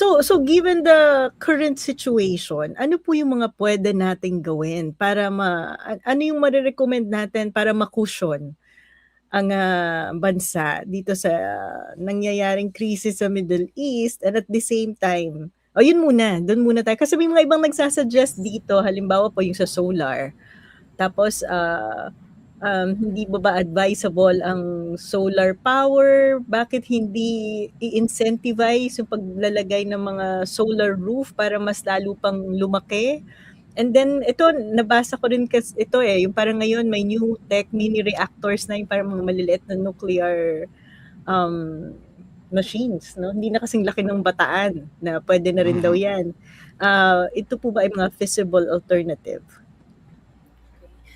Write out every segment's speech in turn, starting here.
So given the current situation, ano po yung mga pwede nating gawin para ano yung mare-recommend natin para ma-cushion ang, bansa dito sa nangyayaring krisis sa Middle East and at the same time yun muna, dun muna tayo. Kasi may mga ibang nagsa-suggest dito, halimbawa po yung sa solar. Tapos, hindi ba advisable ang solar power? Bakit hindi i-incentivize yung paglalagay ng mga solar roof para mas lalo pang lumaki? And then ito nabasa ko rin ito yung parang ngayon may new tech mini reactors na yung parang mga maliliit na nuclear machines, no? Hindi na kasing laki ng Bataan na pwede na rin daw yan. Ito po ba ay mga feasible alternative?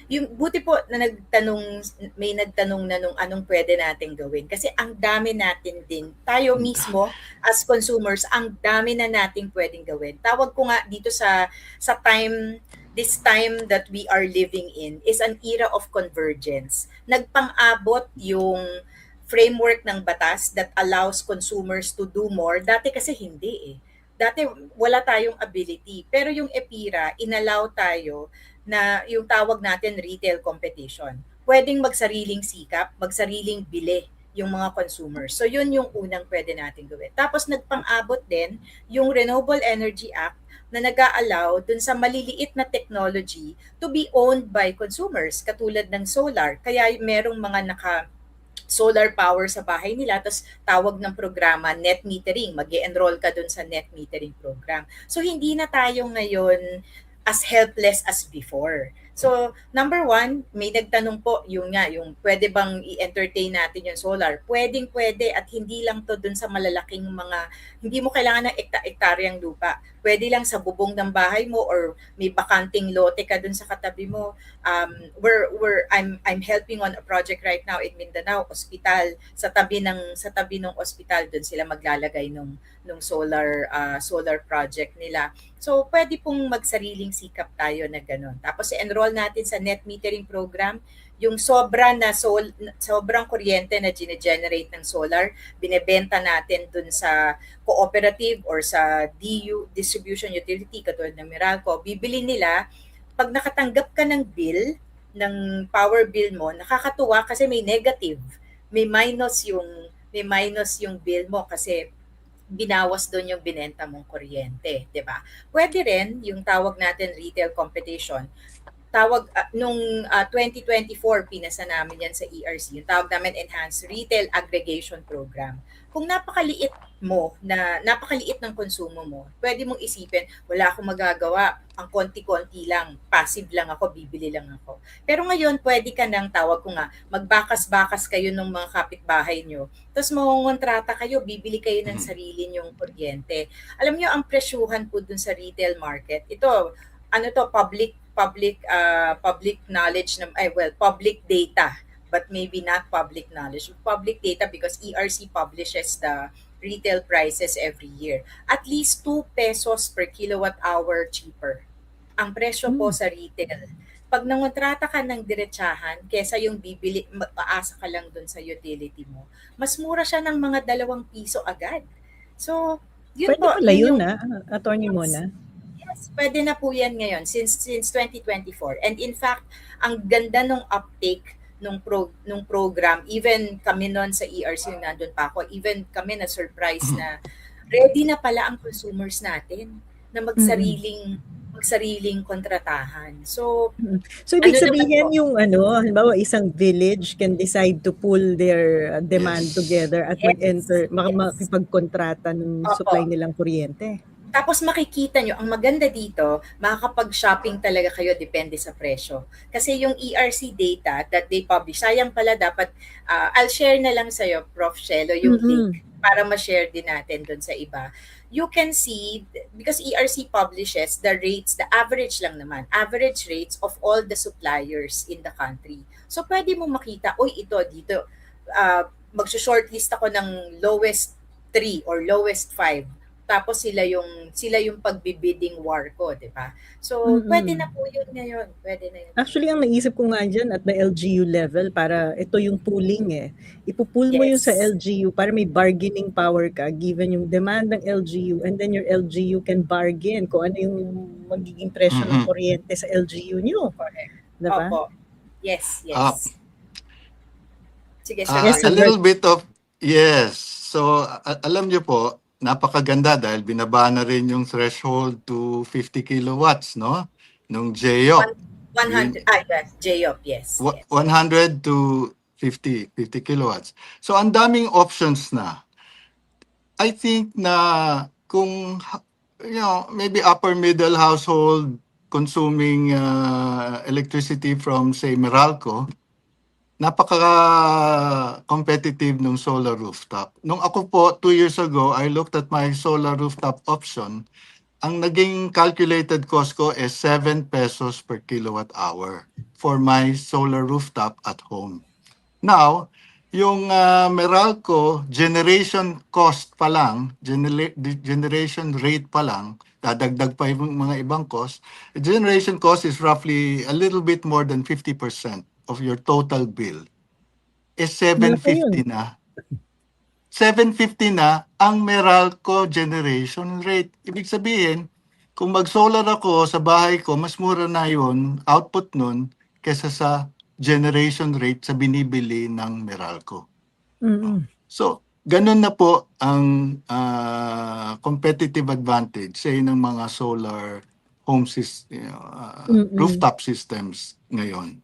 Yung buti po na may nagtanong na nung anong pwede nating gawin. Kasi ang dami natin din, tayo mismo as consumers, ang dami na nating pwedeng gawin. Tawag ko nga dito sa this time that we are living in is an era of convergence. Nagpang-abot yung framework ng batas that allows consumers to do more. Dati kasi hindi eh. Dati wala tayong ability. Pero yung EPIRA, inallow tayo na yung tawag natin retail competition. Pwedeng magsariling sikap, magsariling bili yung mga consumers. So yun yung unang pwede natin gawin. Tapos nagpang-abot din yung Renewable Energy Act na nag-a-allow dun sa maliliit na technology to be owned by consumers, katulad ng solar. Kaya merong mga solar power sa bahay nila, tapos tawag ng programa net metering, mag-e-enroll ka dun sa net metering program. So hindi na tayo ngayon as helpless as before. So, number one, may nagtanong po, yung pwede bang i-entertain natin yung solar? Pwedeng-pwede at hindi lang to dun sa malalaking hindi mo kailangan ng ektaryang lupa. Pwede lang sa bubong ng bahay mo or may bakanting lote ka dun sa katabi mo. I'm helping on a project right now in Mindanao, ospital, sa tabi ng ospital, dun sila maglalagay nung solar project nila. So, pwede pong magsariling sikap tayo na gano'n. Tapos, enroll natin sa net metering program, yung sobrang kuryente na gine-generate ng solar, binebenta natin dun sa cooperative or sa DU, distribution utility, katulad ng Meralco. Bibili nila, pag nakatanggap ka ng bill, ng power bill mo, nakakatuwa kasi may negative. May minus yung bill mo kasi binawas doon yung binenta mong kuryente, 'di ba? Pwede rin yung tawag natin retail competition. Nung 2024 pinasa namin yan sa ERC, yung tawag namin Enhanced Retail Aggregation Program. Kung napakaliit ng konsumo mo, pwede mong isipin, wala akong magagawa, ang konti-konti lang, passive lang ako, bibili lang ako. Pero ngayon, pwede ka nang tawag ko nga, magbakas-bakas kayo ng mga kapitbahay nyo, tapos mangongontrata kayo, bibili kayo ng sarili nyong kuryente. Alam nyo, ang presyuhan po dun sa retail market, ito, public knowledge public data, but maybe not public knowledge. Public data because ERC publishes the retail prices every year. At least 2 pesos per kilowatt hour cheaper ang presyo po sa retail. Pag nangontrata ka ng diretsahan, kesa yung maasa ka lang dun sa utility mo, mas mura siya ng mga 2 piso agad. So, yun Pwede po. pala yun Attorney Mona. Yes, pwede na po yan ngayon since 2024. And in fact, ang ganda nung uptake nung program, even kami noon sa ERC, yung nandun pa ako, even kami na surprise na ready na pala ang consumers natin na magsariling kontratahan. So ibig sabihin yung halimbawa isang village can decide to pool their demand together at makipagkontrata ng supply nilang kuryente. Tapos makikita nyo, ang maganda dito, makakapag-shopping talaga kayo depende sa presyo. Kasi yung ERC data that they publish, sayang pala dapat, I'll share na lang sa'yo, Prof. Shelo, yung link para ma-share din natin dun sa iba. You can see, because ERC publishes the rates, the average lang naman, average rates of all the suppliers in the country. So pwede mo makita, ito dito, mag-shortlist ako ng lowest 3 or lowest 5 tapos sila yung pagbibidding war ko, 'di ba? So, pwede na Mm. po yun ngayon, pwede na yun Actually, ang ngayon. naisip ko nga diyan at the LGU level para ito yung pooling, eh. Ipo-pool mo yun sa Yes. LGU para may bargaining power ka given yung demand ng LGU, and then your LGU can bargain kung ano yung magiging presyo ng Mhm. kuryente sa LGU niyo, Correct. 'di ba? Opo. Yes, Ah, yes. Sige, Sir Yes, Bert. Sir a little Bert. bit of yes. So alam niyo po, napakaganda dahil binaba na rin yung threshold to 50 kilowatts, no? Nung JEOP. One, 100, yes, JOP, yes, yes. 100 to 50 kilowatts. So ang daming options na. I think na kung maybe upper middle household consuming electricity from say Meralco, napaka-competitive ng solar rooftop. Nung ako po 2 years ago, I looked at my solar rooftop option. Ang naging calculated cost ko is 7 pesos per kilowatt hour for my solar rooftop at home. Now, yung Meralco, generation cost pa lang, generation rate pa lang, dadagdag pa yung mga ibang cost, generation cost is roughly a little bit more than 50% of your total bill. Is Malaki 750 yun. na. 750 na ang Meralco generation rate. Ibig sabihin, kung mag-solar ako sa bahay ko, mas mura na yun, output nun, kesa sa generation rate sa binibili ng Meralco. Mm. So, ganun na po ang competitive advantage say ng mga solar home rooftop systems ngayon.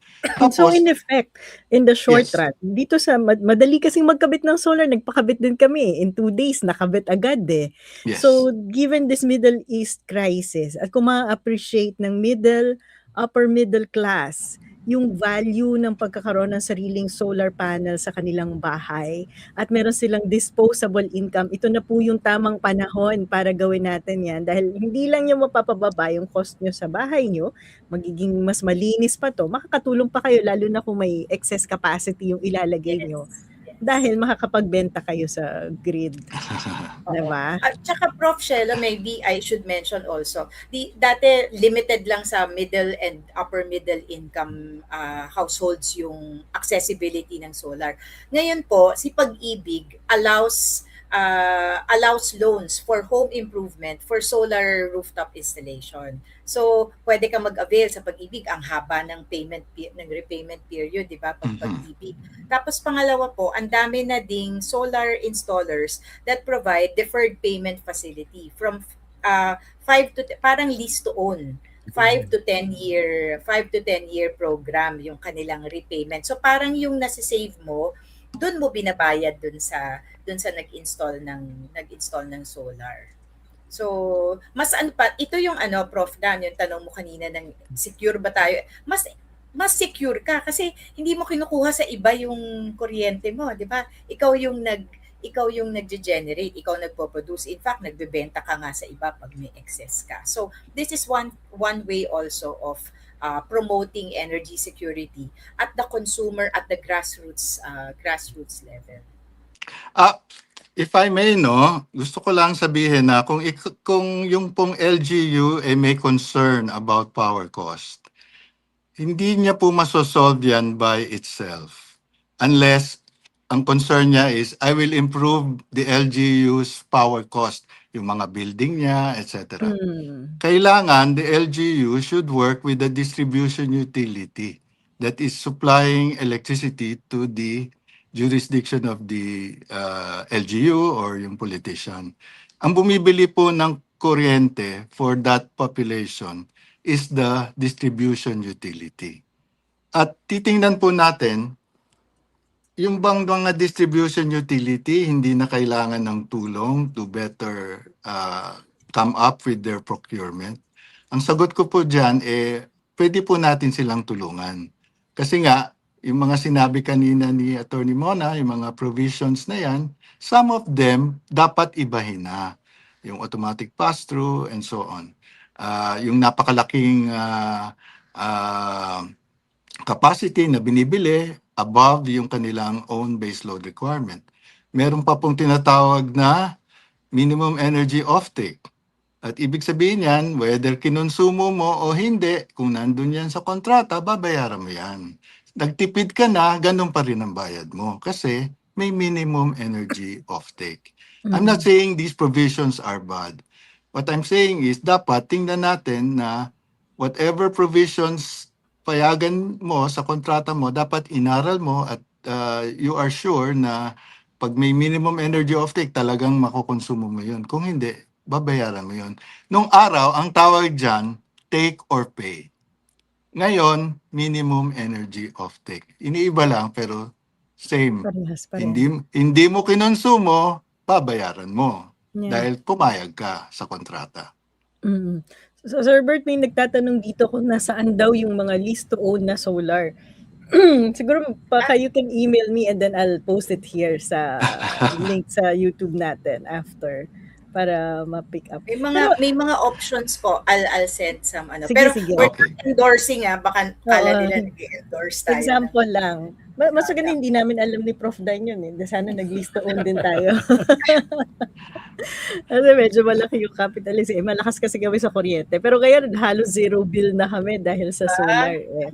So Tapos, in effect, in the short yes, run, dito sa madali kasing magkabit ng solar, nagpakabit din kami. In 2 days, nakabit agad eh. yes. So given this Middle East crisis, at kung ma-appreciate ng upper middle class, yung value ng pagkakaroon ng sariling solar panel sa kanilang bahay at meron silang disposable income, ito na po yung tamang panahon para gawin natin yan dahil hindi lang yung mapapababa yung cost nyo sa bahay nyo, magiging mas malinis pa 'to, makakatulong pa kayo lalo na kung may excess capacity yung ilalagay Yes, niyo yes. dahil makakapagbenta kayo sa grid, 'di Oo. ba? At saka Prof. Shelo, maybe I should mention also, dati limited lang sa middle and upper middle income households yung accessibility ng solar. Ngayon po, si Pag-ibig allows loans for home improvement for solar rooftop installation. So, pwede ka mag-avail sa Pag-ibig, ang haba ng ng repayment period, 'di ba, pag Pag-ibig. Tapos pangalawa po, ang dami na ding solar installers that provide deferred payment facility from 5 to parang lease to own. 5 to 10 year program yung kanilang repayment. So parang yung nasi-save mo, doon mo binabayad doon sa nag-install ng solar. So, mas ano pa, ito yung ano, Prof. Dan, yung tanong mo kanina ng secure ba tayo? Mas secure ka kasi hindi mo kinukuha sa iba yung kuryente mo, 'di ba? Ikaw yung nagge-generate, ikaw nagpo-produce. In fact, nagbebenta ka nga sa iba pag may excess ka. So, this is one way also of promoting energy security at the consumer at the grassroots level. If I may, no, gusto ko lang sabihin na kung yung pong LGU may concern about power cost, hindi niya po masosolve yan by itself. Unless ang concern niya is, I will improve the LGU's power cost, yung mga building niya, etc. Kailangan the LGU should work with the distribution utility that is supplying electricity to the jurisdiction of the LGU or yung politician. Ang bumibili po ng kuryente for that population is the distribution utility. At titingnan po natin, yung bang mga distribution utility hindi na kailangan ng tulong to better come up with their procurement? Ang sagot ko po dyan, pwede po natin silang tulungan. Kasi nga, yung mga sinabi kanina ni Attorney Mona, yung mga provisions na yan, some of them dapat ibahin na. Yung automatic pass-through and so on. Yung napakalaking capacity na binibili above yung kanilang own baseload requirement. Meron pa pong tinatawag na minimum energy offtake. At ibig sabihin yan, whether kinonsumo mo o hindi, kung nandun yan sa kontrata, babayaran mo yan. Nagtipid ka na, ganun pa rin ang bayad mo kasi may minimum energy offtake. I'm not saying these provisions are bad. What I'm saying is dapat tingnan natin na whatever provisions payagan mo sa kontrata mo, dapat inaral mo at you are sure na pag may minimum energy offtake, talagang makukonsumo mo yun. Kung hindi, babayaran mo yun. Nung araw, ang tawag dyan, take or pay. Ngayon, minimum energy offtake. Iniiba lang pero same. Parehas, Hindi mo kinonsumo, babayaran mo. Yeah. Dahil pumayag ka sa kontrata. So, Sir Bert, may nagtatanong dito kung nasaan daw yung mga lease to own na solar. Siguro you can email me and then I'll post it here sa link sa YouTube natin after para ma-pick up. May mga options po. I'll send some Sige, Pero sige. we're not endorsing baka kala nila nag-endorse tayo. Example lang. Mas maganda hindi namin alam ni Prof. Dan yun eh. Sana nag-lease to own din tayo. Kasi medyo malaki yung capital eh. Malakas kasi kami sa kuryente. Pero kaya halos zero bill na kami dahil sa solar eh.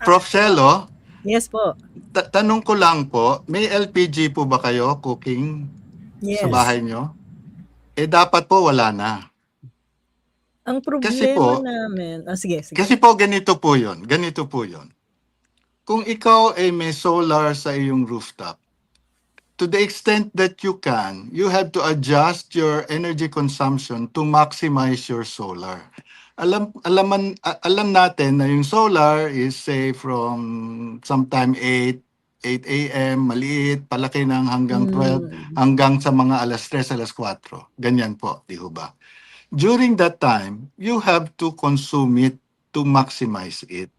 Prof. Celo, Yes po. tanong ko lang po, may LPG po ba kayo cooking Yes. sa bahay nyo? Dapat po wala na. Ang problema Kasi po- namin... sige. Kasi po ganito po yun. Kung ikaw ay may solar sa iyong rooftop, to the extent that you can, you have to adjust your energy consumption to maximize your solar. Alam natin na yung solar is say from sometime 8 a.m. maliit, palaki ng hanggang 12, hanggang sa mga alas 3, alas 4. Ganyan po, di ho ba? During that time, you have to consume it to maximize it.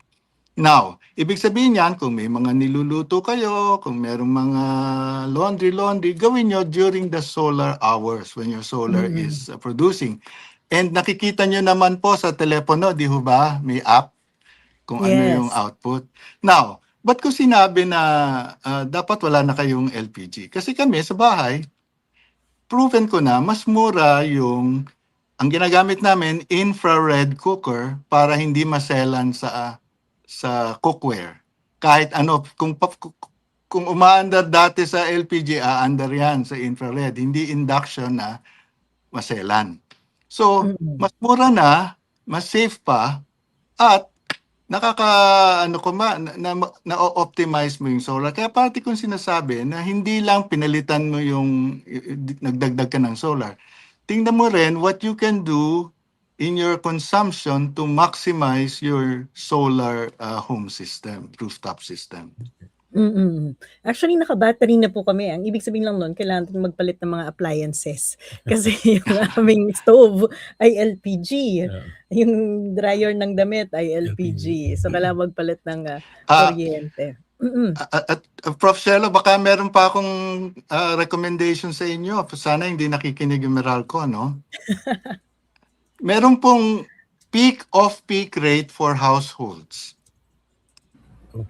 Now, ibig sabihin yan, kung may mga niluluto kayo, kung merong mga laundry, gawin nyo during the solar hours when your solar is producing. And nakikita nyo naman po sa telepono, di ho ba? May app kung ano Yes. yung output. Now, ba't ko sinabi na dapat wala na kayong LPG? Kasi kami sa bahay, proven ko na mas mura yung ang ginagamit namin infrared cooker para hindi maselan sa cookware. Kahit ano, kung umaandar dati sa LPG, aandar yan sa infrared, hindi induction na maselan. So, mas mura na, mas safe pa, at na-optimize mo yung solar. Kaya parati kong sinasabi na hindi lang pinalitan mo yung nagdagdag ka ng solar. Tingnan mo rin what you can do in your consumption to maximize your solar home system, rooftop system. Actually, naka-battery na po kami. Ang ibig sabihin lang nun, kailangan natin magpalit ng mga appliances. Kasi yung aming stove ay LPG. Yung dryer ng damit ay LPG. So, kailangan magpalit ng kuryente. At Prof. Celo, baka meron pa akong recommendation sa inyo. Sana hindi nakikinig yung Meralco, no? Meron pong peak off-peak rate for households.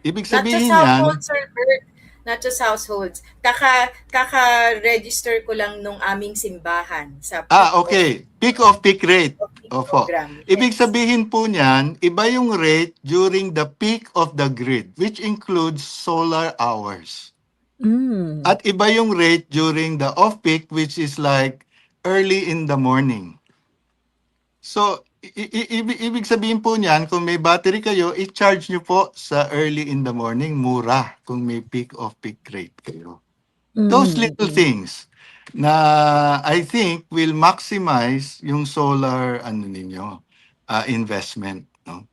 Ibig sabihin Not just households. Kaka-register ko lang nung aming simbahan sa okay. Peak off-peak rate. Opo. program. Ibig sabihin po niyan, iba yung rate during the peak of the grid, which includes solar hours. At iba yung rate during the off-peak, which is like early in the morning. So, ibig sabihin po niyan, kung may battery kayo, i-charge nyo po sa early in the morning, mura, kung may peak off-peak rate kayo. Those little things na I think will maximize yung solar investment, no?